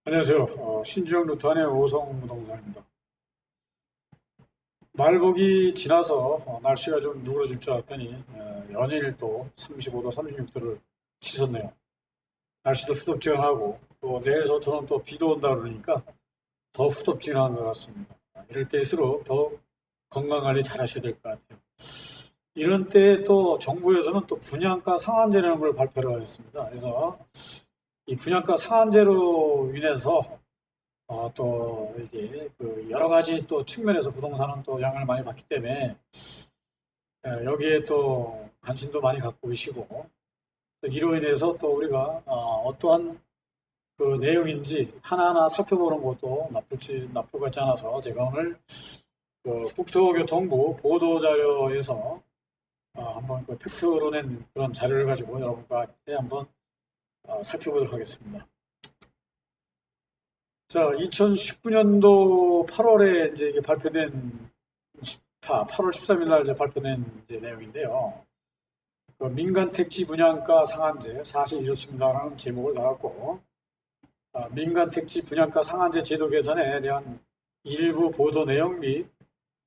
안녕하세요. 신주영 루트안의 오성부동산입니다. 말복이 지나서 날씨가 좀 누그러질 줄 알았더니 연일 또 35도, 36도를 치솟네요. 날씨도 후덥지근하고 또 내일서부터는 또 비도 온다 그러니까 더 후덥지근한 것 같습니다. 이럴 때일수록 더 건강관리 잘 하셔야 될 것 같아요. 이런 때에 또 정부에서는 또 분양가 상한제라는 걸 발표를 했습니다. 그래서 이 분양가 상한제로 인해서 또 이게 그 여러 가지 또 측면에서 부동산은 또 영향을 많이 받기 때문에 여기에 또 관심도 많이 갖고 계시고 또 이로 인해서 또 우리가 어떠한 그 내용인지 하나하나 살펴보는 것도 나쁠 것 같지 않아서 제가 오늘 그 국토교통부 보도자료에서 한번 그 팩트로 낸 그런 자료를 가지고 여러분과 한번 살펴보도록 하겠습니다. 자, 2019년도 8월에 이제 이게 발표된 8월 13일 날 이제 발표된 이제 내용인데요. 그 민간 택지 분양가 상한제 사실 이렇습니다라는 제목을 달았고, 민간 택지 분양가 상한제 제도 개선에 대한 일부 보도 내용 및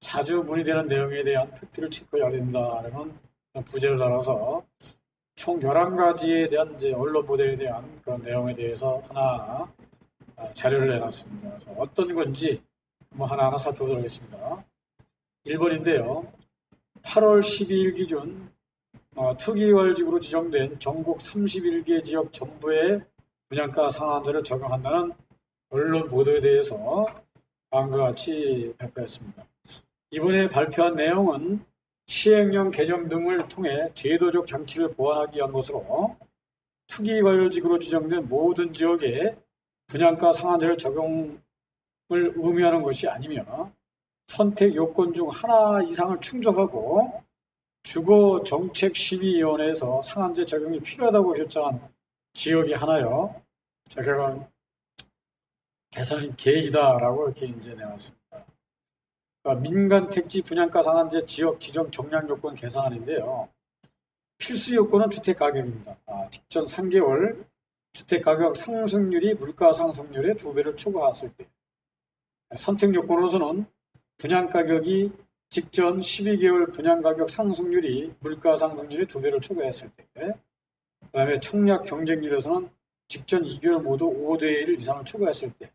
자주 문의되는 내용에 대한 팩트를 체크해야 된다라는 부제를 달아서 총 11가지에 대한 이제 언론 보도에 대한 그런 내용에 대해서 하나하나 자료를 내놨습니다. 그래서 어떤 건지 하나하나 살펴보도록 하겠습니다. 1번인데요. 8월 12일 기준 투기월지구로 지정된 전국 31개 지역 전부의 분양가 상한제를 적용한다는 언론 보도에 대해서 다음과 같이 발표했습니다. 이번에 발표한 내용은 시행령 개정 등을 통해 제도적 장치를 보완하기 위한 것으로 투기과열지구로 지정된 모든 지역에 분양가 상한제를 적용을 의미하는 것이 아니며 선택 요건 중 하나 이상을 충족하고 주거정책심의위원회에서 상한제 적용이 필요하다고 결정한 지역이 하나요. 제가 개선 계획이다라고 이렇게 이제 내놨습니다. 그러니까 민간 택지 분양가 상한제 지역 지정 정량 요건 개선안인데요. 필수 요건은 주택 가격입니다. 직전 3개월 주택 가격 상승률이 물가 상승률의 2배를 초과했을 때, 선택 요건으로서는 분양 가격이 직전 12개월 분양 가격 상승률이 물가 상승률의 2배를 초과했을 때, 그 다음에 청약 경쟁률에서는 직전 2개월 모두 5대 1 이상을 초과했을 때,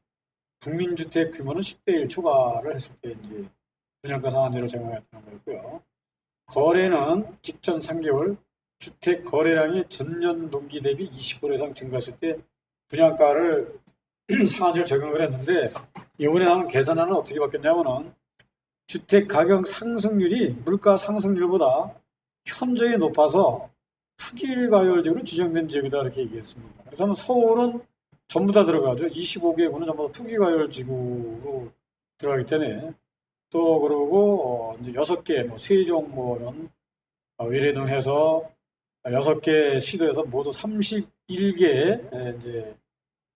국민주택 규모는 10대 1 초과를 했을 때 이제 분양가 상한제를 적용했다는 거였고요. 거래는 직전 3개월 주택 거래량이 전년 동기 대비 20% 이상 증가했을 때 분양가를 상한제를 적용을 했는데, 이번에 나온 계산안은 어떻게 바뀌었냐면은 주택 가격 상승률이 물가 상승률보다 현저히 높아서 투기과열지구로 지정된 지역이다 이렇게 얘기했습니다. 그렇다면 서울은 전부 다 들어가죠. 25개구는 전부 다 투기과열지구로 들어가기 때문에, 또 그러고 이제 6개 뭐 세종 뭐 이런 위례등 해서 6개 시도에서 모두 31개의 이제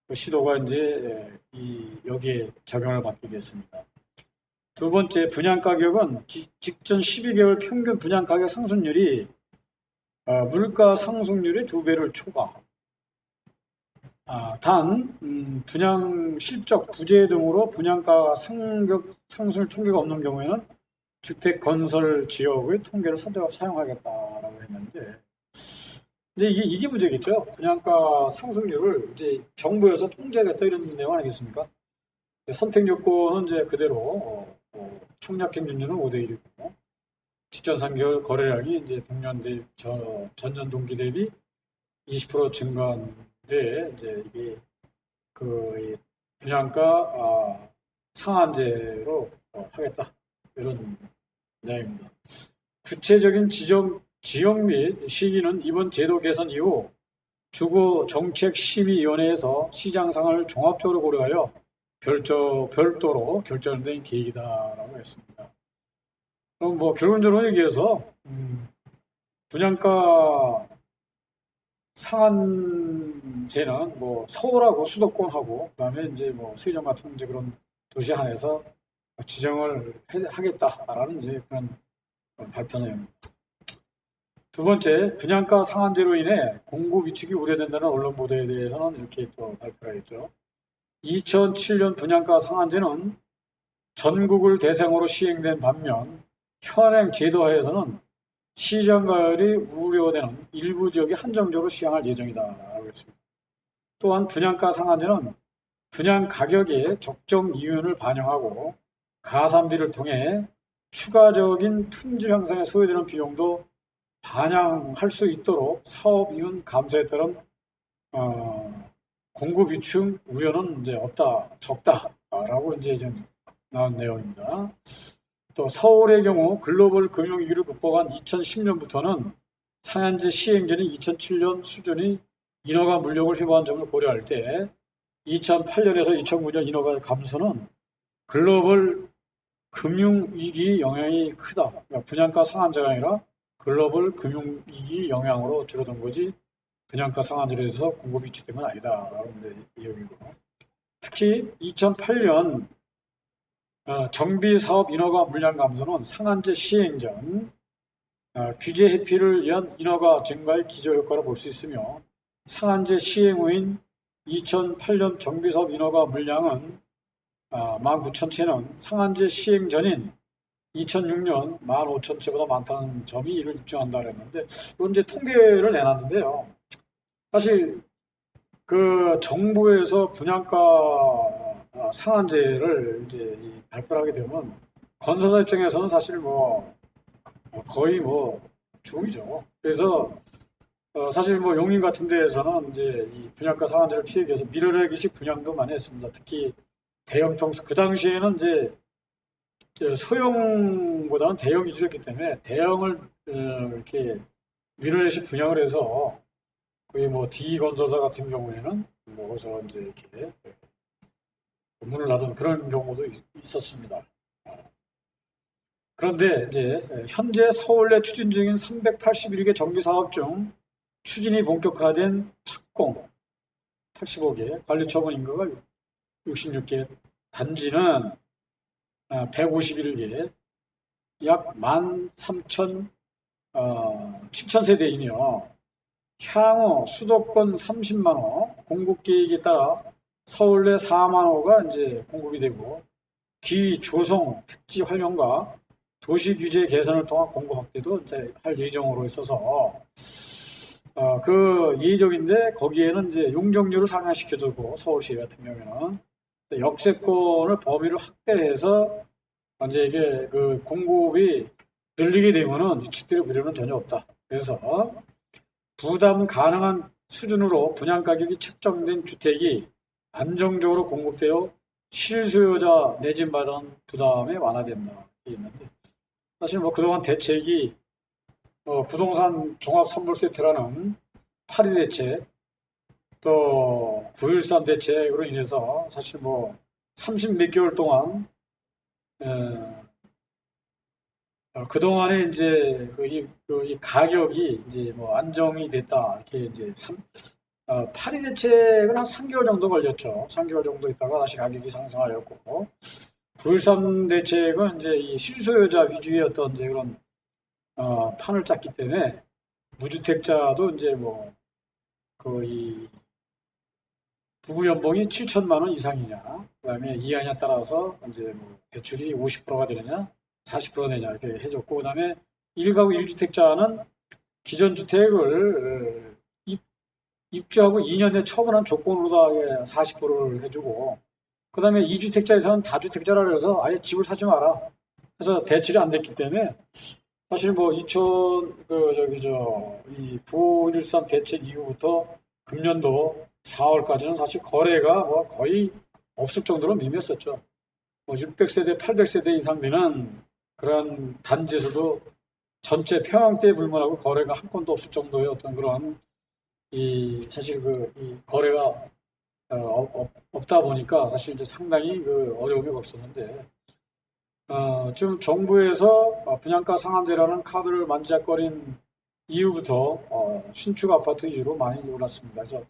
그 시도가 이제 여기에 적용을 받게 됐습니다. 두 번째, 분양 가격은 직전 12개월 평균 분양 가격 상승률이 물가 상승률의 2배를 초과. 단 분양 실적, 부재 등으로 분양가 상승 통계가 없는 경우에는 주택 건설 지역의 통계를 사용하겠다라고 했는데, 이제 이게 문제겠죠. 분양가 상승률을 이제 정부에서 통제하겠다 이런 내용 아니겠습니까? 선택 요건은 이제 그대로 청약 경쟁률은 5대 1이고 직전 3개월 거래량이 이제 전년 동기 대비 20% 증가한데, 이제 이게 그 분양가 상한제로 하겠다 이런 내용입니다. 구체적인 지역 및 시기는 이번 제도 개선 이후 주거정책심의위원회에서 시장 상황을 종합적으로 고려하여 별도로 결정된 계획이다라고 했습니다. 그럼 뭐 결론적으로 얘기해서 분양가 상한제는 뭐 서울하고 수도권하고 그다음에 이제 뭐 세종 같은 이제 그런 도시 안에서 지정을 하겠다라는 이제 그런 발표 내용입니다. 두 번째, 분양가 상한제로 인해 공급 위축이 우려된다는 언론 보도에 대해서는 이렇게 또 발표를 했죠. 2007년 분양가 상한제는 전국을 대상으로 시행된 반면 현행 제도하에서는 시장 가열이 우려되는 일부 지역에 한정적으로 시행할 예정이다라고 했습니다. 또한 분양가 상한제는 분양 가격의 적정 이윤을 반영하고 가산비를 통해 추가적인 품질 향상에 소요되는 비용도 반영할 수 있도록 사업 이윤 감소에 따른 공급 위축 우려는 이제 없다, 적다라고 이제 좀 나온 내용입니다. 또 서울의 경우 글로벌 금융위기를 극복한 2010년부터는 상한제 시행 전인 2007년 수준이 인허가 물량을 회복한 점을 고려할 때 2008년에서 2009년 인허가 감소는 글로벌 금융위기 영향이 크다. 그러니까 분양가 상한제가 아니라 글로벌 금융위기 영향으로 줄어든 거지 분양가 상한제로 해서 공급이 위축된 건 아니다라고 이야기고, 특히 2008년 정비사업 인허가 물량 감소는 상한제 시행 전 규제 회피를 위한 인허가 증가의 기저효과로 볼 수 있으며, 상한제 시행 후인 2008년 정비사업 인허가 물량은 19,000채는 상한제 시행 전인 2006년 15,000채보다 많다는 점이 이를 입증한다 그랬는데, 이건 이제 통계를 내놨는데요. 사실 그 정부에서 분양가 상한제를 이제 발표를 하게 되면 건설사 입장에서는 사실 뭐 거의 뭐 죽음이죠. 그래서 사실 뭐 용인 같은 데에서는 이제 이 분양가 상한제를 피하기 위해서 밀어내기식 분양도 많이 했습니다. 특히 대형 평수, 그 당시에는 이제 소형보다는 대형 위주였기 때문에 대형을 이렇게 밀어내식 분양을 해서 거의 뭐 D 건설사 같은 경우에는 뭐 거기서 이제 이렇게 문을 닫은 그런 경우도 있었습니다. 그런데 이제 현재 서울 내 추진 중인 381개 정비 사업 중 추진이 본격화된 착공 85개, 관리 처분 인가가 66개, 단지는 151개, 약 7,000세대이며 향후 수도권 30만 호 공급 계획에 따라 서울 내 4만 호가 이제 공급이 되고, 기조성 택지 활용과 도시 규제 개선을 통한 공급 확대도 이제 할 예정으로 있어서 그 예정인데, 거기에는 이제 용적률을 상향시켜주고 서울시 같은 경우에는 역세권을 범위를 확대해서 이제 이게 그 공급이 늘리게 되면은 위축될 우려는 전혀 없다. 그래서 부담 가능한 수준으로 분양 가격이 책정된 주택이 안정적으로 공급되어 실수요자 내진받은 부담이 완화된다. 있는데, 사실 뭐 그동안 대책이 부동산 종합선물세트라는 8.2 대책, 또 9.13 대책으로 인해서 사실 뭐 30 몇 개월 동안 그동안에 이제 이 가격이 이제 뭐 안정이 됐다. 이렇게 이제 8.2 대책은 한 3개월 정도 걸렸죠. 3개월 정도 있다가 다시 가격이 상승하였고, 9.13 대책은 이제 이 실소유자 위주의 어떤 이제 그런 판을 짰기 때문에 무주택자도 이제 뭐 이 부부 연봉이 7천만 원 이상이냐, 그다음에 이하냐에 따라서 이제 뭐 대출이 50%가 되느냐, 40%가 되느냐 이렇게 해줬고, 그다음에 1가구 1주택자는 기존 주택을 입주하고 2년 내 처분한 조건으로 40%를 해주고, 그 다음에 2주택자에서는 다주택자라 그래서 아예 집을 사지 마라. 그래서 대출이 안 됐기 때문에 사실 뭐 이 9.13 대책 이후부터 금년도 4월까지는 사실 거래가 뭐 거의 없을 정도로 미미했었죠. 뭐 600세대, 800세대 이상 되는 그런 단지에서도 전체 평형대에 불문하고 거래가 한 건도 없을 정도의 어떤 그런 사실 이 거래가 없다 보니까 사실 이제 상당히 어려움이 없었는데, 지금 정부에서 분양가 상한제라는 카드를 만지작거린 이후부터 신축 아파트 위주로 많이 올랐습니다. 그래서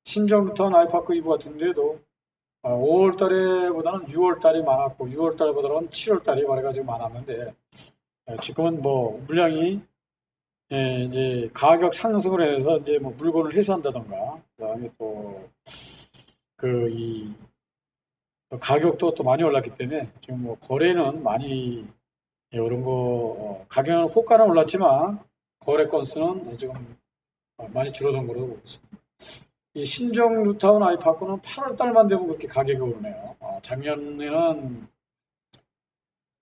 신정부터 아이파크 2부 같은 데도 5월 달에보다는 6월 달이 많았고, 6월 달보다는 7월 달이 거래가 좀 많았는데, 지금은 뭐 물량이 이제 가격 상승을 해서 이제 뭐 물건을 회수한다던가, 그다음에 또 가격도 또 많이 올랐기 때문에 지금 뭐 거래는 많이 이런 거 가격은 호가는 올랐지만 거래 건수는 지금 많이 줄어든 걸로 보고 있습니다. 이 신정 뉴타운 아이파크는 8월 달만 되면 그렇게 가격이 오르네요. 작년에는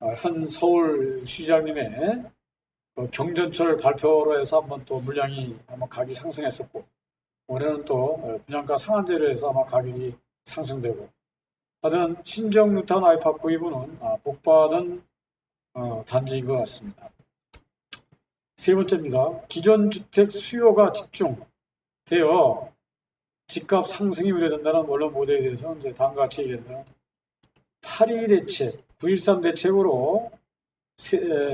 한 서울 시장님의 경전철 발표로 해서 한번 또 물량이 한번 가격이 상승했었고, 올해는 또 분양가 상한제로 해서 아마 가격이 상승되고, 하여튼 신정 뉴타운 아이파크 이부는 복받은 단지인 것 같습니다. 세 번째입니다. 기존 주택 수요가 집중되어 집값 상승이 우려된다는 원론 모델에 대해서 이제 다음과 같이 얘기한다. 8.2 대책, 9.13 대책으로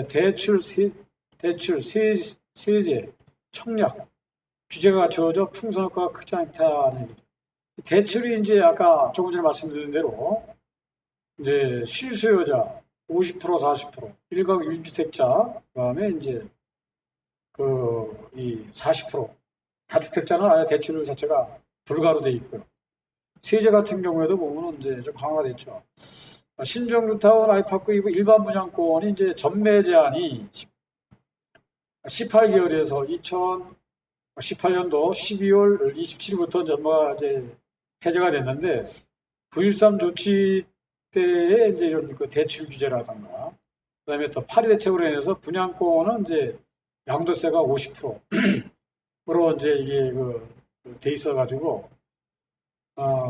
대출, 세제, 청약 규제가 갖춰져 풍선 효과가 크지 않다는 얘기죠. 대출이 이제 아까 조금 전에 말씀드린 대로 이제 실수요자 50%, 40%, 일가구 1주택자, 그다음에 이제 이 40%, 다주택자는 아예 대출 자체가 불가로 돼 있고요. 세제 같은 경우에도 보면 이제 좀 강화가 됐죠. 신정 뉴타운 아이파크 일반 분양권이 이제 전매 제한이 18개월에서 2018년도 12월 27일부터 전부가 이제 해제가 됐는데 9.13 조치 때에 이제 이런 그 대출 규제라든가 그다음에 또 8.2 대책으로 인해서 분양권은 이제 양도세가 50%로 이제 이게 돼 있어가지고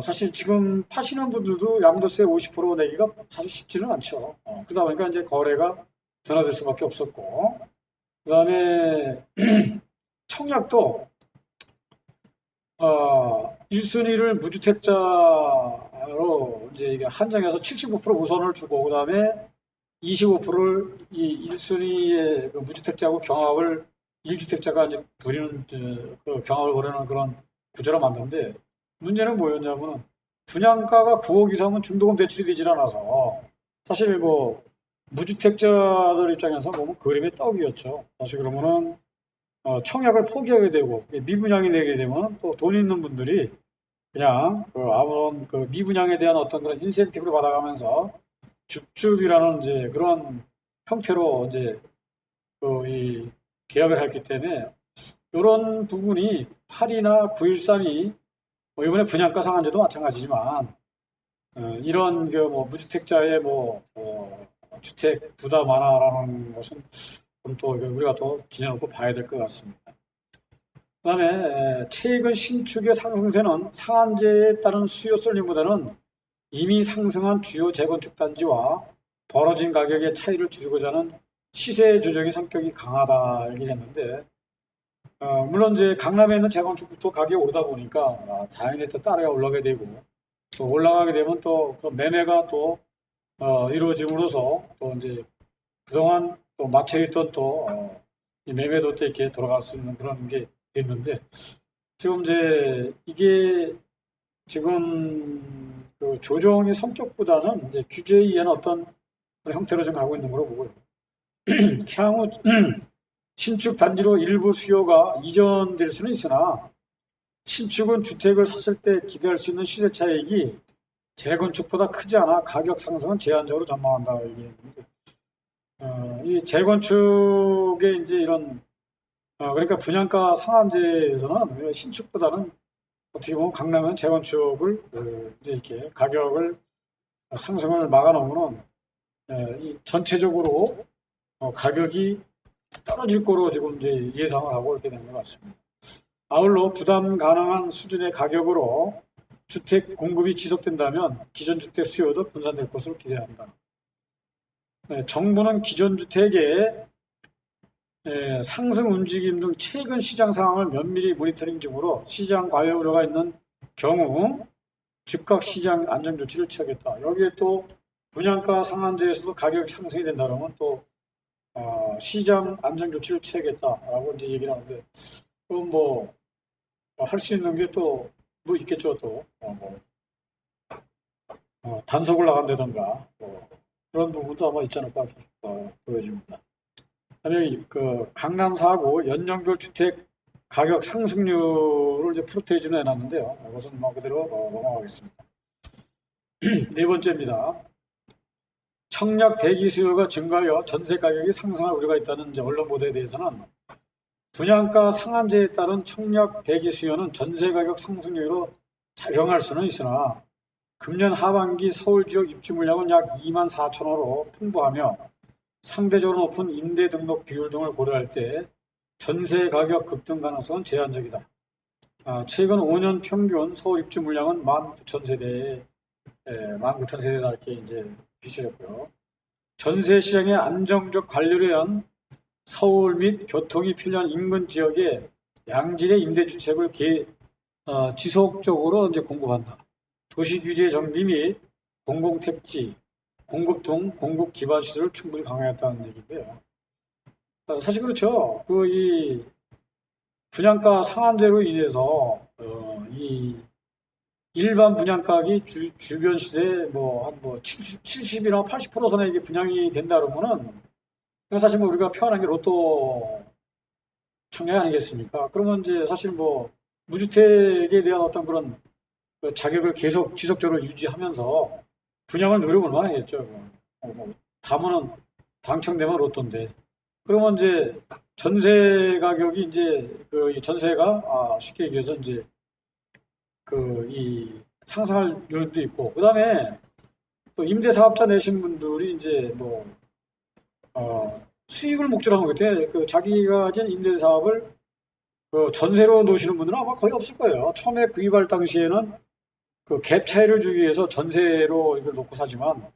사실 지금 파시는 분들도 양도세 50% 내기가 사실 쉽지는 않죠. 그러다 보니까 이제 거래가 둔화될 수밖에 없었고, 그 다음에 청약도 1순위를 무주택자로 이제 이게 한정해서 75% 우선을 주고, 그 다음에 25%를 이 1순위의 그 무주택자하고 경합을 1주택자가 이제 부리는 그 경합을 벌이는 그런 구조로 만드는데, 문제는 뭐였냐면 분양가가 9억 이상은 중도금 대출이 되질 않아서 사실 뭐 무주택자들 입장에서 보면 그림의 떡이었죠. 사실 그러면은 청약을 포기하게 되고 미분양이 되게 되면 또 돈 있는 분들이 그냥 아무런 그 미분양에 대한 어떤 그런 인센티브를 받아가면서 줍줍이라는 이제 그런 형태로 이제 이 계약을 했기 때문에 이런 부분이 8이나 9.13이 이번에 분양가 상한제도 마찬가지지만 이런 뭐 무주택자의 주택 부담 완화라는 것은 좀 또 우리가 또 지켜놓고 봐야 될 것 같습니다. 그다음에 최근 신축의 상승세는 상한제에 따른 수요 쏠림보다는 이미 상승한 주요 재건축 단지와 벌어진 가격의 차이를 줄이고자 하는 시세 조정의 성격이 강하다 얘기를 했는데, 물론 이제 강남에 있는 재건축부터 가격이 오르다 보니까 당연히 또 따라 올라가게 되고, 또 올라가게 되면 또 그 매매가 또 이루어짐으로써 또 이제 그동안 또 막혀있던 또 이 매매도 또 이렇게 돌아갈 수 있는 그런 게 있는데, 지금 이제 이게 지금 그 조정의 성격보다는 이제 규제에 의한 어떤 형태로 좀 가고 있는 걸로 보고요. 향후 신축 단지로 일부 수요가 이전될 수는 있으나 신축은 주택을 샀을 때 기대할 수 있는 시세 차익이 재건축보다 크지 않아 가격 상승은 제한적으로 전망한다 얘기했는데, 이 재건축의 이제 이런 그러니까 분양가 상한제에서는 신축보다는 어떻게 보면 강남은 재건축을 이제 이렇게 가격을 상승을 막아놓으면 이 전체적으로 가격이 떨어질 거로 지금 이제 예상을 하고 이렇게 된 것 같습니다. 아울러 부담 가능한 수준의 가격으로 주택 공급이 지속된다면 기존 주택 수요도 분산될 것으로 기대한다. 정부는 기존 주택의 상승 움직임 등 최근 시장 상황을 면밀히 모니터링 중으로 시장 과열 우려가 있는 경우 즉각 시장 안정 조치를 취하겠다. 여기에 또 분양가 상한제에서도 가격이 상승이 된다면 또 시장 안정 조치를 취하겠다라고 이제 얘기를 하는데, 그럼 뭐 할 수 있는 게 또 뭐 있겠죠. 또 단속을 나간다던가 그런 부분도 아마 있지 않을까 보여집니다. 그다음에 그 강남 4구 연령별 주택 가격 상승률을 이제 프로테이즈로 해놨는데요. 이것은 그대로 넘어가겠습니다. 네 번째입니다. 청약 대기 수요가 증가하여 전세 가격이 상승할 우려가 있다는 이제 언론 보도에 대해서는 분양가 상한제에 따른 청약 대기 수요는 전세 가격 상승 요인으로 작용할 수는 있으나 금년 하반기 서울 지역 입주 물량은 약 2만 4천 호로 풍부하며 상대적으로 높은 임대 등록 비율 등을 고려할 때 전세 가격 급등 가능성은 제한적이다. 최근 5년 평균 서울 입주 물량은 19,000세대에 19,000세대다 이렇게 이제 비추렸고요. 전세 시장의 안정적 관리를 위한 서울 및 교통이 필요한 인근 지역에 양질의 임대주택을 지속적으로 이제 공급한다. 도시 규제 정비 및 공공택지 공급 등 공급 기반 시설을 충분히 강화했다는 얘기인데요. 사실 그렇죠. 이 분양가 상한제로 인해서 이 일반 분양가격이 주변 시세의 한 70이나 80% 선에 이게 분양이 된다 그러면은 사실 우리가 표현한 게 로또 청약 아니겠습니까? 그러면 이제 사실 무주택에 대한 어떤 그런 자격을 계속 지속적으로 유지하면서 분양을 노력을 얼마나 했죠. 다음은 당첨되면 로또인데. 그러면 이제 전세 가격이 이제 이 전세가 쉽게 얘기해서 이제 이 상승할 요인도 있고, 그 다음에 또 임대사업자 내신 분들이 이제 수익을 목적으로 하는 것 같아요. 자기가 가진 임대사업을 전세로 놓으시는 분들은 아마 거의 없을 거예요. 처음에 구입할 당시에는 갭 차이를 주기 위해서 전세로 이걸 놓고 사지만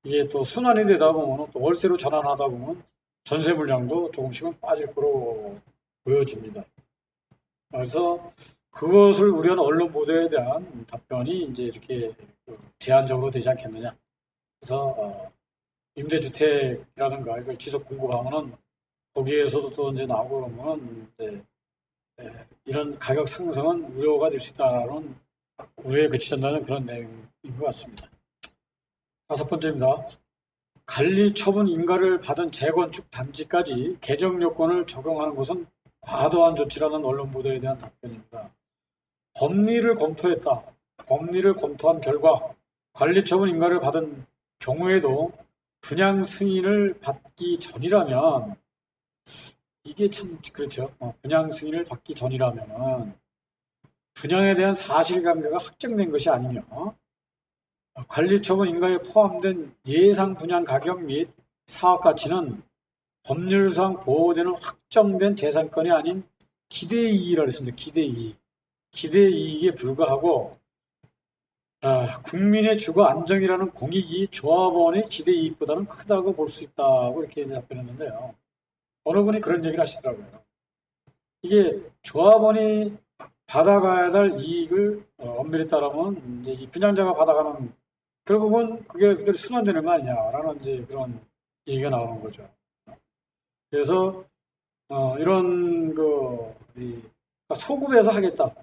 이게 또 순환이 되다 보면 또 월세로 전환하다 보면 전세 물량도 조금씩은 빠질 거로 보여집니다. 그래서 그것을 우려하는 언론 보도에 대한 답변이 이제 이렇게 제한적으로 되지 않겠느냐. 그래서 임대주택이라든가 이걸 지속 공급하면은 거기에서도 또 이제 나오고 그러면 이런 가격 상승은 우려가 될 수 있다는 우려에 그치지 않는 그런 내용인 것 같습니다. 다섯 번째입니다. 관리 처분 인가를 받은 재건축 단지까지 개정 요건을 적용하는 것은 과도한 조치라는 언론 보도에 대한 답변입니다. 법리를 검토했다. 법리를 검토한 결과 관리 처분 인가를 받은 경우에도 분양 승인을 받기 전이라면 이게 참 그렇죠. 분양 승인을 받기 전이라면 분양에 대한 사실관계가 확정된 것이 아니며 관리처분 인가에 포함된 예상 분양 가격 및 사업 가치는 법률상 보호되는 확정된 재산권이 아닌 기대이익이라고 했습니다. 기대이익. 기대이익에 불과하고 국민의 주거 안정이라는 공익이 조합원의 기대이익보다는 크다고 볼 수 있다고 이렇게 답변했는데요. 어느 분이 그런 얘기를 하시더라고요. 이게 조합원이 받아가야 될 이익을 엄밀히 따르면 이제 이 분양자가 받아가는 결국은 그게 그대로 순환되는 거 아니냐라는 이제 그런 얘기가 나오는 거죠. 그래서 이런 소급해서 하겠다.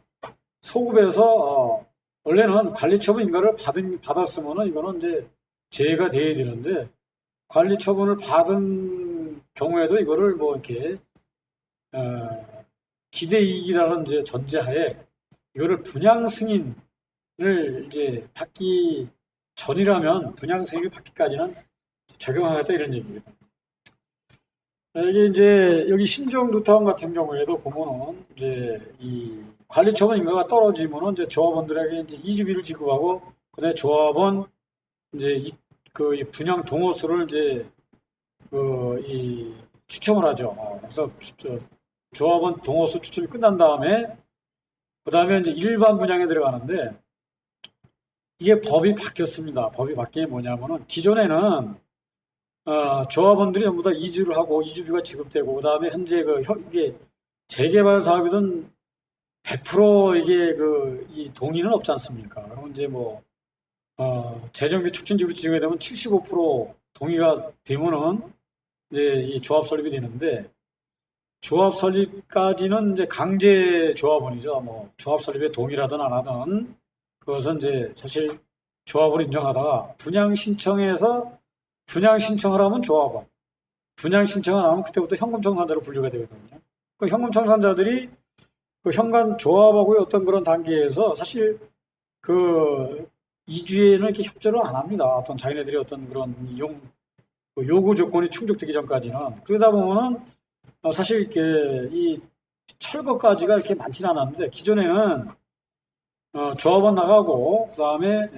소급해서 원래는 관리처분 인가를 받았으면은 이거는 이제 제외가 돼야 되는데 관리처분을 받은 경우에도 이거를 이렇게 기대이익이라는 이제 전제하에 이거를 분양 승인을 이제 받기 전이라면 분양 승인을 받기까지는 적용하겠다 이런 얘기입니다. 이게 이제 여기 신정 루타운 같은 경우에도 보면은 이제 이 관리처분 인가가 떨어지면은 이제 조합원들에게 이제 이주비를 지급하고 그다음에 조합원 이제 이 분양 동호수를 이제 이 추첨을 하죠. 그래서 조합원 동호수 추첨이 끝난 다음에 그다음에 이제 일반 분양에 들어가는데 이게 법이 바뀌었습니다. 법이 바뀐 게 뭐냐면은 기존에는 조합원들이 전부 다 이주를 하고 이주비가 지급되고 그다음에 현재 이게 재개발 사업이든 100% 이게 이 동의는 없지 않습니까? 그러면 이제 재정비 촉진지로 지정이 되면 75% 동의가 되면은 이제 이 조합 설립이 되는데 조합 설립까지는 이제 강제 조합원이죠. 조합 설립에 동의를 하든 안 하든 그것은 이제 사실 조합을 인정하다가 분양 신청을 하면 조합원, 분양 신청을 안 하면 그때부터 현금 청산자로 분류가 되거든요. 그 현금 청산자들이 현관 조합하고의 어떤 그런 단계에서 사실 이주에는 이렇게 협조를 안 합니다. 어떤 자기네들이 어떤 그런 요구 조건이 충족되기 전까지는. 그러다 보면은 사실 이렇게 이 철거까지가 이렇게 많지는 않았는데 기존에는 조합원 나가고 그다음에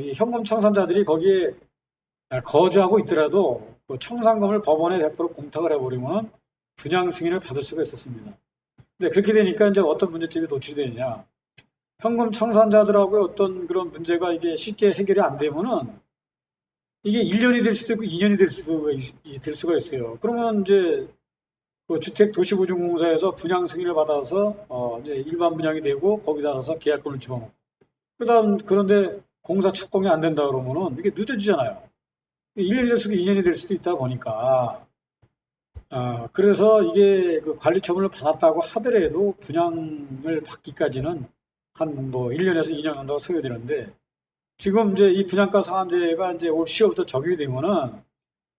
이 현금 청산자들이 거기에 거주하고 있더라도 그 청산금을 법원에 100% 공탁을 해버리면 분양 승인을 받을 수가 있었습니다. 근데 그렇게 되니까 이제 어떤 문제점이 노출되느냐. 현금 청산자들하고의 어떤 그런 문제가 이게 쉽게 해결이 안 되면은 이게 1년이 될 수도 있고 2년이 될 수가 있어요. 그러면 이제 그 주택도시보증공사에서 분양 승인을 받아서 이제 일반 분양이 되고 거기다 따라서 계약금을 집어넣고 그런데 공사 착공이 안 된다 그러면은 이게 늦어지잖아요. 1년이 될 수도 2년이 될 수도 있다 보니까 그래서 이게 그 관리처분을 받았다고 하더라도 분양을 받기까지는 한 뭐 1년에서 2년 정도가 소요되는데 지금 이제 이 분양가 상한제가 이제 올 10월부터 적용이 되면은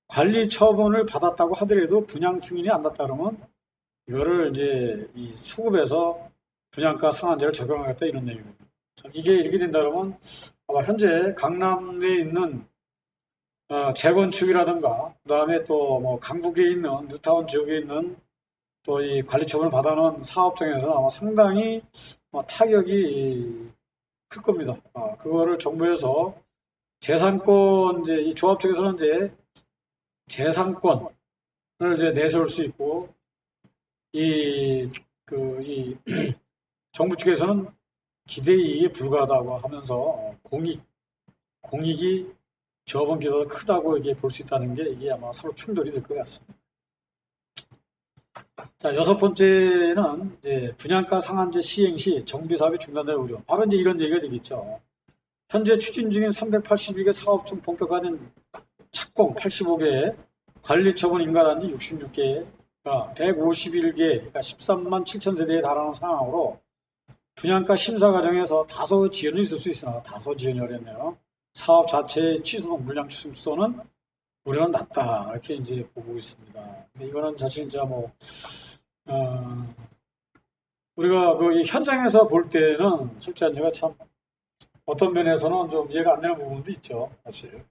관리 처분을 받았다고 하더라도 분양 승인이 안 났다 그러면 이거를 이제 이 소급해서 분양가 상한제를 적용하겠다 이런 내용입니다. 이게 이렇게 된다 그러면 아마 현재 강남에 있는 재건축이라든가 그다음에 또 뭐 강북에 있는 뉴타운 지역에 있는 또 이 관리 처분을 받아놓은 사업장에서는 아마 상당히 타격이 클 겁니다. 그거를 정부에서 재산권 이제 이 조합 쪽에서는 이제 재산권을 이제 내세울 수 있고 이 정부 측에서는 기대이익에 불과하다고 하면서 공익이 조합원기보다 크다고 이게 볼 수 있다는 게 이게 아마 서로 충돌이 될 것 같습니다. 자, 여섯 번째는 이제 분양가 상한제 시행 시 정비 사업이 중단될 우려. 바로 이제 이런 얘기가 되겠죠. 현재 추진 중인 381개 사업 중 본격화된 착공 85개, 관리 처분 인가단지 66개가 151개, 그러니까 13만 7천 세대에 달하는 상황으로 분양가 심사 과정에서 다소 지연이 있을 수 있으나 다소 지연이 어렵네요. 사업 자체의 취소, 물량 축소는 우려는 낮다 이렇게 이제 보고 있습니다. 이거는 사실 이제 뭐 우리가 그 현장에서 볼 때는 솔직히 제가 참 어떤 면에서는 좀 이해가 안 되는 부분도 있죠. 사실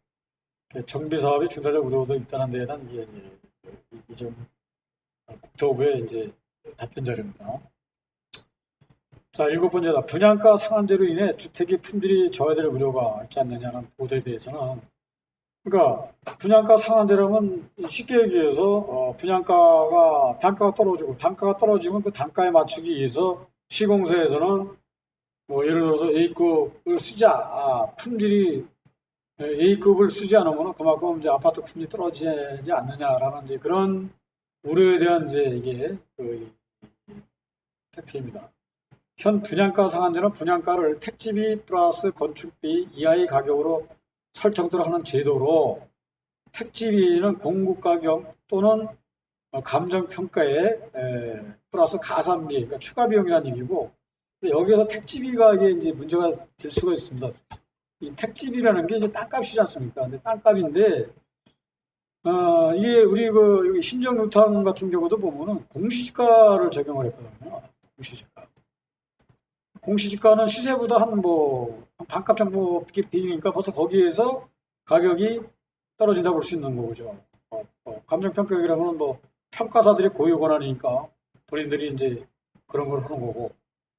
정비 사업이 중단될 우려도 있다는 데에 대한 이게 좀 국토부의 이제 답변 자료입니다. 자, 일곱 번째다. 분양가 상한제로 인해 주택의 품질이 저하될 우려가 있지 않느냐는 보도에 대해서는 그러니까 분양가 상한제라면 쉽게 얘기해서 분양가가 단가가 떨어지고 단가가 떨어지면 그 단가에 맞추기 위해서 시공사에서는 뭐 예를 들어서 A급을 쓰자 품질이 A급을 쓰지 않으면 그만큼 이제 아파트 품질이 떨어지지 않느냐라는 이제 그런 우려에 대한 이제 이게 그 팩트입니다. 현 분양가 상한제는 분양가를 택지비 플러스 건축비 이하의 가격으로 설정토록 하는 제도로 택지비는 공급가격 또는 감정평가에 플러스 가산비, 그러니까 추가 비용이라는 얘기고 여기서 택지비가 이게 문제가 될 수가 있습니다. 이 택지비라는 게 이제 땅값이지 않습니까? 근데 땅값인데 이게 우리 그 여기 신정 루탄 같은 경우도 보면은 공시지가를 적용을 했거든요. 공시지가. 공시지가는 시세보다 한 반값 정도 비니까 벌써 거기에서 가격이 떨어진다 볼 수 있는 거죠. 감정평가격이라면 평가사들의 고유 권한이니까 본인들이 이제 그런 걸 하는 거고.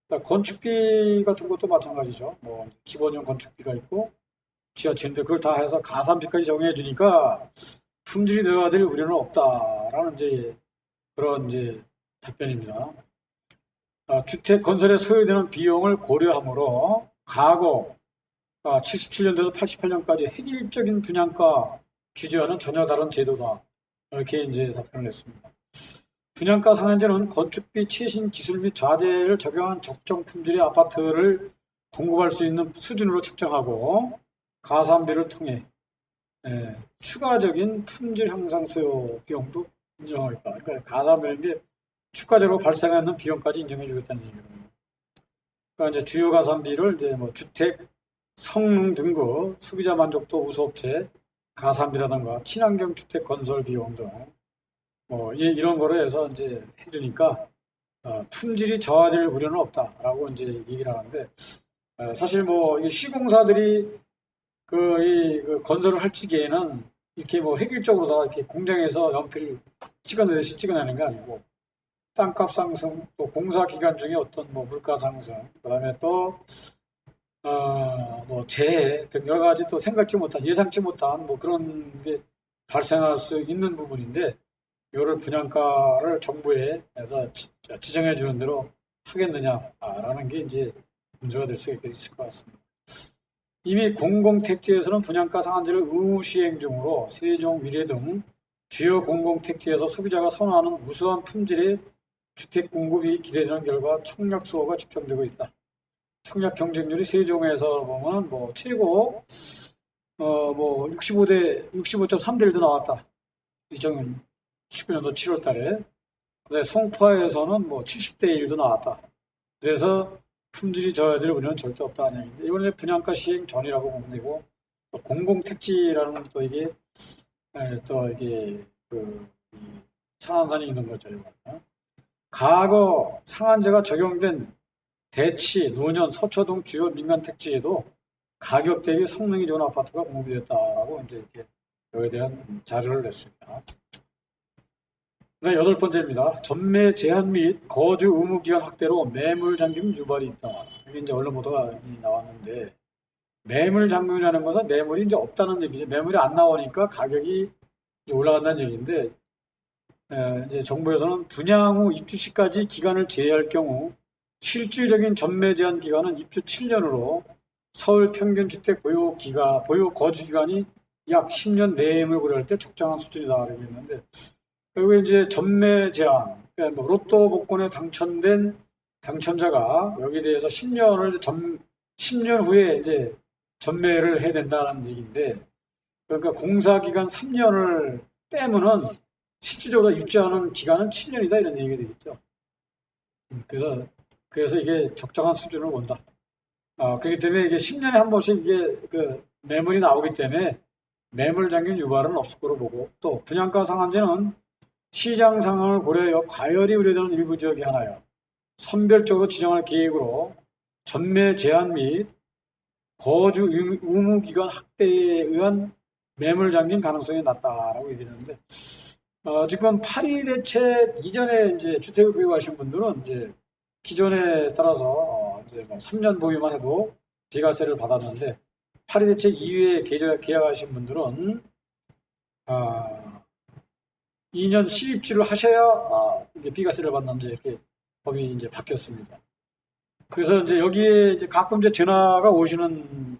그러니까 건축비 같은 것도 마찬가지죠. 기본형 건축비가 있고 지하철인데 그걸 다 해서 가산비까지 정해 주니까 품질이 되어야 될 우려는 없다라는 이제 그런 이제 답변입니다. 주택 건설에 소요되는 비용을 고려하므로 과거 77년도에서 88년까지 획일적인 분양가 규제와는 전혀 다른 제도다. 이렇게 이제 답변을 했습니다. 분양가 상한제는 건축비 최신 기술 및 자재를 적용한 적정 품질의 아파트를 공급할 수 있는 수준으로 책정하고 가산비를 통해 추가적인 품질 향상 소요 비용도 인정하겠다. 그러니까 가산비라는 게 추가적으로 발생하는 비용까지 인정해 주겠다는 얘기입니다. 그러니까 이제 주요 가산비를 이제 주택 성능 등급, 소비자 만족도 우수업체 가산비라든가 친환경 주택 건설 비용 등 이런 거로 해서 이제 해주니까 품질이 저하될 우려는 없다라고 이제 얘기를 하는데 사실 뭐 이 시공사들이 그 건설을 할 적에는 이렇게 뭐 획일적으로다가 이렇게 공장에서 연필 찍어내듯이 찍어내는 게 아니고 땅값 상승, 또 공사 기간 중에 어떤 뭐 물가 상승, 그다음에 또 뭐 재해 등 여러 가지 또 생각지 못한 예상치 못한 뭐 그런 게 발생할 수 있는 부분인데 이거를 분양가를 정부에서 지정해 주는 대로 하겠느냐라는 게 이제 문제가 될 수 있을 것 같습니다. 이미 공공택지에서는 분양가 상한제를 의무 시행 중으로 세종, 미래 등 주요 공공택지에서 소비자가 선호하는 우수한 품질의 주택 공급이 기대되는 결과 청약 수요가 집중되고 있다. 청약 경쟁률이 세종에서 보면 뭐 최고 뭐 65.3대 1도 나왔다. 2019년도 7월 달에. 근데 송파에서는 뭐 70대 1도 나왔다. 그래서 품질이 져야 될 우려는 절대 없다는 얘기인데 이번에 분양가 시행 전이라고 보면 되고 또 공공택지라는 또 이게 또 이게 상한선이 있는 거죠. 이거. 과거 상한제가 적용된 대치, 노년, 서초 등 주요 민간 택지에도 가격 대비 성능이 좋은 아파트가 공급이 됐다라고 이제 이렇게 여기에 대한 자료를 냈습니다. 여덟 번째입니다. 전매 제한 및 거주 의무 기간 확대로 매물 잠금 유발이 있다. 이게 이제 언론 보도가 나왔는데 매물 잠금이라는 것은 매물이 이제 없다는 얘기죠. 매물이 안 나오니까 가격이 올라간다는 얘기인데 이제 정부에서는 분양 후 입주 시까지 기간을 제외할 경우 실질적인 전매 제한 기간은 입주 7년으로 서울 평균 주택 보유 거주 기간이 약 10년 내임을 고려할 때 적정한 수준이다 이렇게 했는데 그리고 이제 전매 제한, 그러니까 뭐 로또 복권에 당첨된 당첨자가 여기에 대해서 10년 후에 이제 전매를 해야 된다는 얘기인데 그러니까 공사 기간 3년을 빼면은 실질적으로 입주하는 기간은 7년이다 이런 얘기가 되겠죠. 그래서 이게 적정한 수준을 본다. 그렇기 때문에 이게 10년에 한 번씩 이게 그 매물이 나오기 때문에 매물 잠금 유발은 없을 거로 보고 또 분양가 상한제는 시장 상황을 고려하여 과열이 우려되는 일부 지역이 하나요. 선별적으로 지정할 계획으로 전매 제한 및 거주 의무 기간 확대에 의한 매물 잠긴 가능성이 낮다라고 얘기했는데 지금 파리 대책 이전에 이제 주택을 구입하신 분들은 이제 기존에 따라서 이제 뭐 3년 보유만 해도 비과세를 받았는데 파리 대책 이후에 계약하신 분들은 2년 실입주를 하셔야 이제 비과세를 받는 이제 이렇게 법이 이제 바뀌었습니다. 그래서 이제 여기에 이제 가끔 이제 전화가 오시는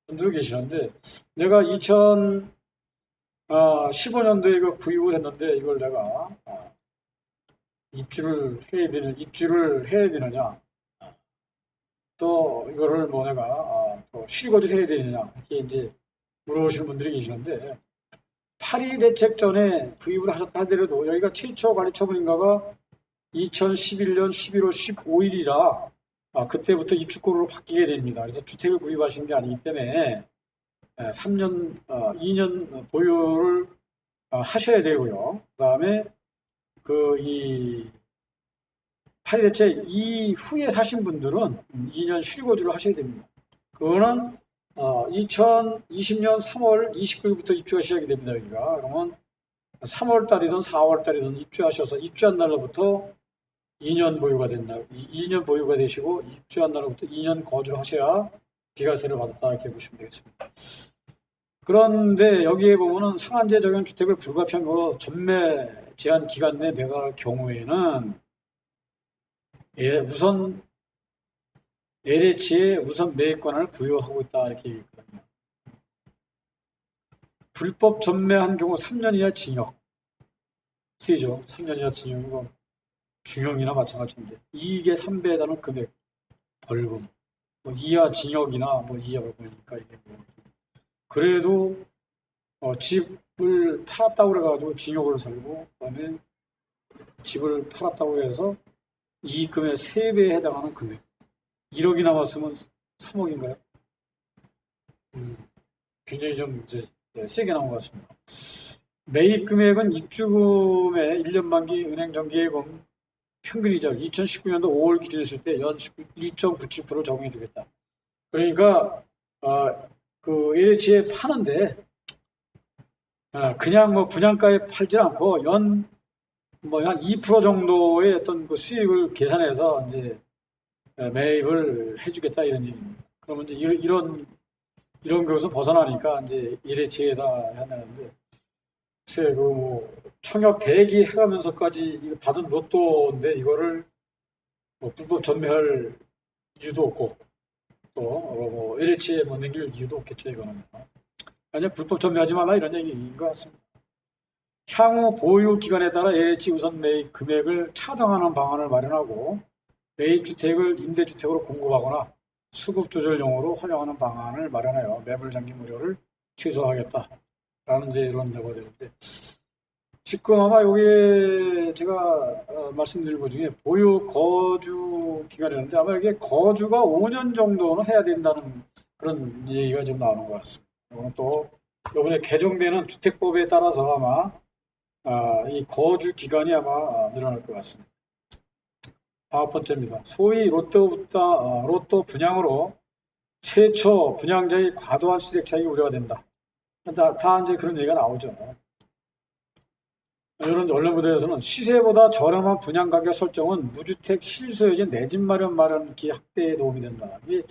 분들이 계시는데 내가 2015년도에 이거 구입을 했는데 이걸 내가 입주를 해야 되느냐 또 이거를 뭐 내가 또 실거주를 해야 되느냐 이렇게 이제 물어보시는 분들이 계시는데 파리 대책 전에 구입을 하셨다 하더라도 여기가 최초 관리 처분인가가 2011년 11월 15일이라 그때부터 입주권으로 바뀌게 됩니다. 그래서 주택을 구입하신 게 아니기 때문에 2년 보유를 하셔야 되고요. 그 다음에 이 파리 대책 이후에 사신 분들은 2년 실거주를 하셔야 됩니다. 그거는 2020년 3월 29일부터 입주가 시작이 됩니다. 여기가. 그러면 3월 달이든 4월 달이든 입주하셔서 입주한 날로부터 2년 보유가 되시고 입주한 날로부터 2년 거주를 하셔야 비과세를 받았다 이렇게 보시면 되겠습니다. 그런데 여기에 보면은 상한제 적용 주택을 불가피한으로 전매 제한 기간 내 매각할 경우에는 우선 LH에 우선 매입권을 부여하고 있다 이렇게 얘기했거든요. 불법 전매한 경우 3년 이하 징역. 세죠. 3년 이하 징역이고 중형이나 마찬가지인데 이익의 3배에 해당하는 금액 벌금. 뭐 이하 징역이나 뭐 이하 벌금이니까 이게 뭐 그래도 집을 팔았다고 그래가지고 징역을 살고 그다음에 집을 팔았다고 해서 이익금의 3배에 해당하는 금액. 1억이 남았으면 3억인가요? 굉장히 좀 이제 세게 나온 것 같습니다. 매입 금액은 입주금의 1년 만기 은행 정기예금 평균 이자를 2019년도 5월 기준했을 때 연 1.97%를 적용해 주겠다. 그러니까 그 LH에 파는데 그냥 뭐 분양가에 팔지 않고 연 뭐 한 2% 정도의 어떤 그 수익을 계산해서 이제 매입을 해주겠다 이런 얘기입니다. 그러면 이제 이런 것에서 벗어나니까 이제 LH에다 하는데 글쎄 그뭐 청약 대기 해가면서까지 이거 받은 로또인데 이거를 뭐 불법 전매할 이유도 없고 또 뭐 LH에 뭐 넘길 이유도 없겠죠 이거는. 아니 불법 전매하지 말라 이런 얘기인 것 같습니다. 향후 보유 기간에 따라 LH 우선 매입 금액을 차등하는 방안을 마련하고 매입주택을 임대주택으로 공급하거나 수급 조절용으로 활용하는 방안을 마련하여 매물 잠금 우려를 최소화하겠다라는 이제 이런 내가 되는데 지금 아마 여기에 제가 말씀드린 것 중에 보유 거주 기간이었는데 아마 이게 거주가 5년 정도는 해야 된다는 그런 얘기가 좀 나오는 것 같습니다. 이거는 또 이번에 개정되는 주택법에 따라서 아마 이 거주 기간이 아마 늘어날 것 같습니다. 9번째입니다. 소위 로또 분양으로 최초 분양자의 과도한 시세 차익이 우려가 된다. 다 이제 그런 얘기가 나오죠. 이런 언론보도에서는 시세보다 저렴한 분양 가격 설정은 무주택 실소유자 내 집 마련 기 확대에 도움이 된다. 이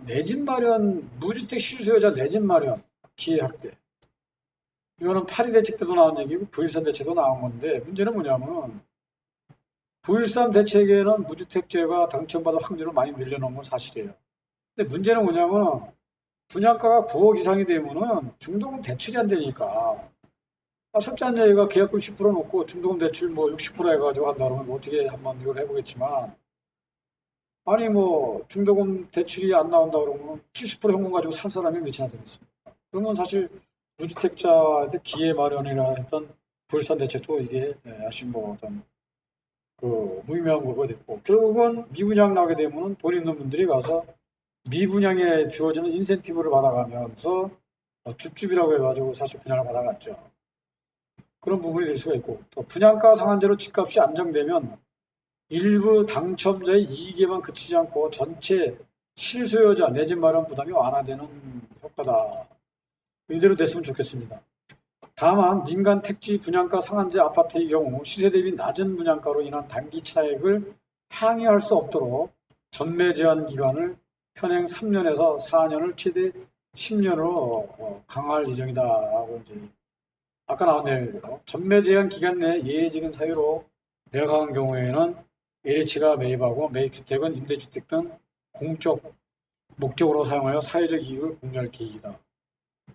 내 집 마련, 무주택 실소유자 내 집 마련 기회 확대. 이거는 8.2 대책 때도 나온 얘기고 9.13 대책도 나온 건데 문제는 뭐냐면 9.13 대책에는 무주택제가 당첨받을 확률을 많이 늘려놓은 건 사실이에요. 근데 문제는 뭐냐면 분양가가 9억 이상이 되면은 중도금 대출이 안 되니까 석자녀가 계약금 10% 놓고 중도금 대출 뭐 60% 해가지고 한다 그러면 뭐 어떻게 한번 이걸 해보겠지만 아니 뭐 중도금 대출이 안 나온다 그러면 70% 현금 가지고 살 사람이 몇이나 되겠습니까? 그러면 사실 무주택자한테 기회 마련이라 했던 9.13 대책도 이게 아쉬운 뭐 어떤 그 무의미한 거가 됐고 결국은 미분양 나게 되면 돈 있는 분들이 가서 미분양에 주어지는 인센티브를 받아가면서 줍줍이라고 해가지고 사실 분양을 받아갔죠. 그런 부분이 될 수가 있고 또 분양가 상한제로 집값이 안정되면 일부 당첨자의 이익에만 그치지 않고 전체 실소유자 내 집 마련 부담이 완화되는 효과다. 이대로 됐으면 좋겠습니다. 다만 민간 택지 분양가 상한제 아파트의 경우 시세 대비 낮은 분양가로 인한 단기 차익을 항의할 수 없도록 전매 제한 기간을 현행 3년에서 4년을 최대 10년으로 강화할 예정이다라고 이제 아까 나온 내용이고요. 전매 제한 기간 내 예외적인 사유로 매각한 경우에는 LH가 매입하고 매입주택은 임대주택 등 공적 목적으로 사용하여 사회적 이익을 공유할 계획이다.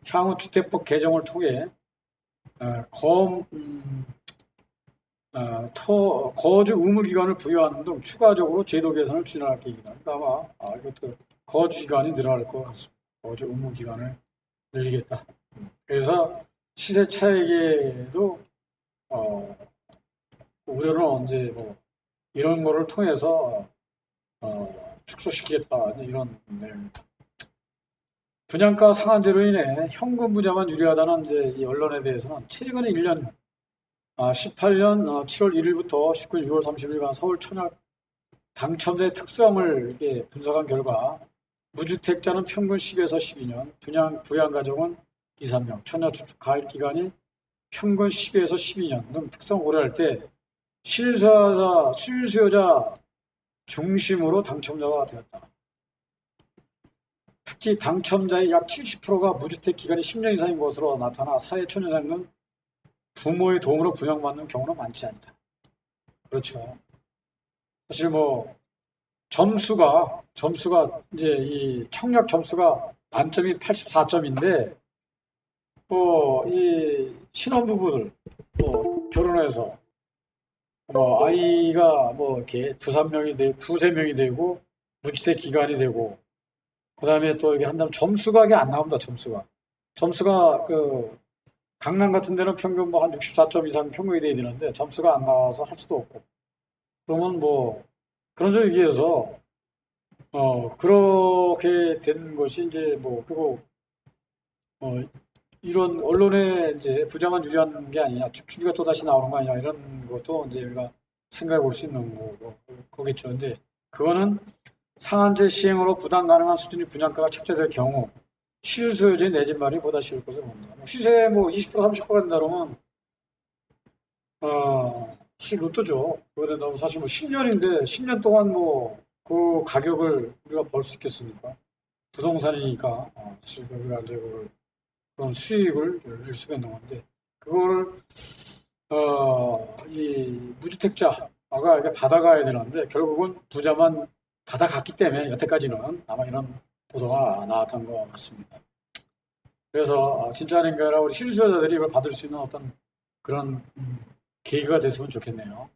향후 주택법 개정을 통해 거주 의무 기간을 부여하는 등 추가적으로 제도 개선을 진행할 계획이다. 그러니까 아마 이것도 거주 기간이 늘어날 것 같습니다. 거주 의무 기간을 늘리겠다. 그래서 시세 차익에도 우려는 언제 뭐 이런 거를 통해서 축소시키겠다 이런 내용입니다. 분양가 상한제로 인해 현금 부자만 유리하다는 이제 이 언론에 대해서는 최근 1년 18년 7월 1일부터 19년 6월 30일간 서울 청약 당첨자의 특성을 이렇게 분석한 결과 무주택자는 평균 10에서 12년, 부양 가족은 2, 3명, 청약 저축 가입 기간이 평균 10에서 12년 등 특성을 고려할 때 실수요자 중심으로 당첨자가 되었다. 특히 당첨자의 약 70%가 무주택 기간이 10년 이상인 것으로 나타나 사회초년생 등 부모의 도움으로 분양받는 경우는 많지 않다. 그렇죠. 사실 뭐 점수가 이제 이 청약 점수가 만점이 84점인데 이 신혼부부들 결혼해서 아이가 이렇게 두세 명이 되고 무주택 기간이 되고 그 다음에 또 이게 한다면 점수가 이게 안 나옵니다. 점수가 강남 같은 데는 평균 한 64점 이상 평균이 돼야 되는데 점수가 안 나와서 할 수도 없고 그러면 그런 점에 비해서 그렇게 된 것이 이제 그리고 이런 언론에 이제 부자만 유리한 게 아니냐, 축주가 또 다시 나오는 거 아니냐 이런 것도 이제 우리가 생각해 볼 수 있는 거겠죠. 근데 그거는 상한제 시행으로 부담 가능한 수준의 분양가가 책정될 경우 실수요자의 내집 마련이 보다 쉬울 것으로 봅니다. 시세 20% 30% 간다 그러면 사실 로또죠. 그거 된다면 사실 10년인데 10년 동안 그 가격을 우리가 벌 수 있겠습니까? 부동산이니까 사실 우리가 이제 그런 수익을 낼 수가 있는 건데 그거를 이 무주택자가 이게 받아가야 되는데 결국은 부자만 받아갔기 때문에 여태까지는 아마 이런 보도가 나왔던 것 같습니다. 그래서 진짜 아닌가라 우리 실수요자들이 이걸 받을 수 있는 어떤 그런 계기가 됐으면 좋겠네요.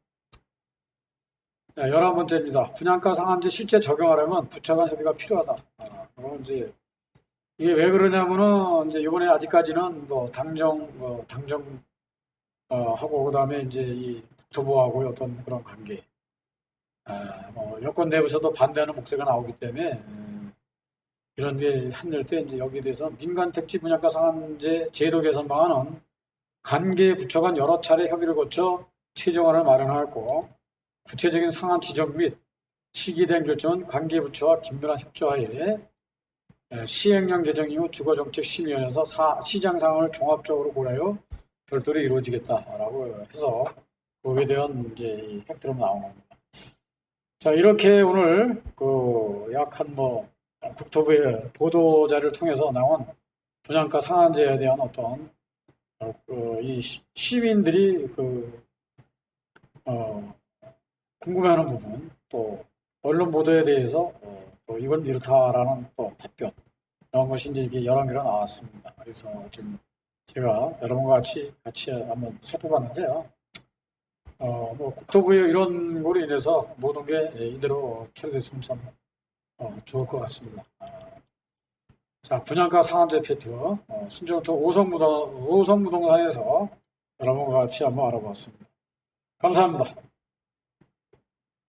11번째입니다. 분양가 상한제 실제 적용하려면 부처 간 협의가 필요하다. 그건 이제 이게 왜 그러냐면은 이제 이번에 아직까지는 당정 하고 그다음에 이제 이 국토부하고의 어떤 그런 관계, 여권 내부에서도 반대하는 목소리가 나오기 때문에 이런 게 한일 때 이제 여기에 대해서 민간 택지 분양가 상한제 제도 개선 방안은 관계 부처 간 여러 차례 협의를 거쳐 최종안을 마련하였고 구체적인 상한 지적 및 시기된 결정은 관계 부처와 긴밀한 협조하에 시행령 개정 이후 주거정책심의원에서 시장 상황을 종합적으로 고려하여 별도로 이루어지겠다라고 해서 거기에 대한 이제 팩트로 나온 겁니다. 자, 이렇게 오늘 약 한 국토부의 보도 자료를 통해서 나온 분양가 상한제에 대한 어떤 이 시민들이 궁금해하는 부분, 또 언론 보도에 대해서 또 이건 이렇다라는 또 답변 이런 것이 이제 이게 여러 개가 나왔습니다. 그래서 지금 제가 여러분과 같이 한번 살펴봤는데요. 국토부의 이런 거로 인해서 모든 게 이대로 처리됐으면 참 좋을 것 같습니다. 자, 분양가 상한제 팩트 순정토 5성 부동산에서 여러분과 같이 한번 알아봤습니다. 감사합니다.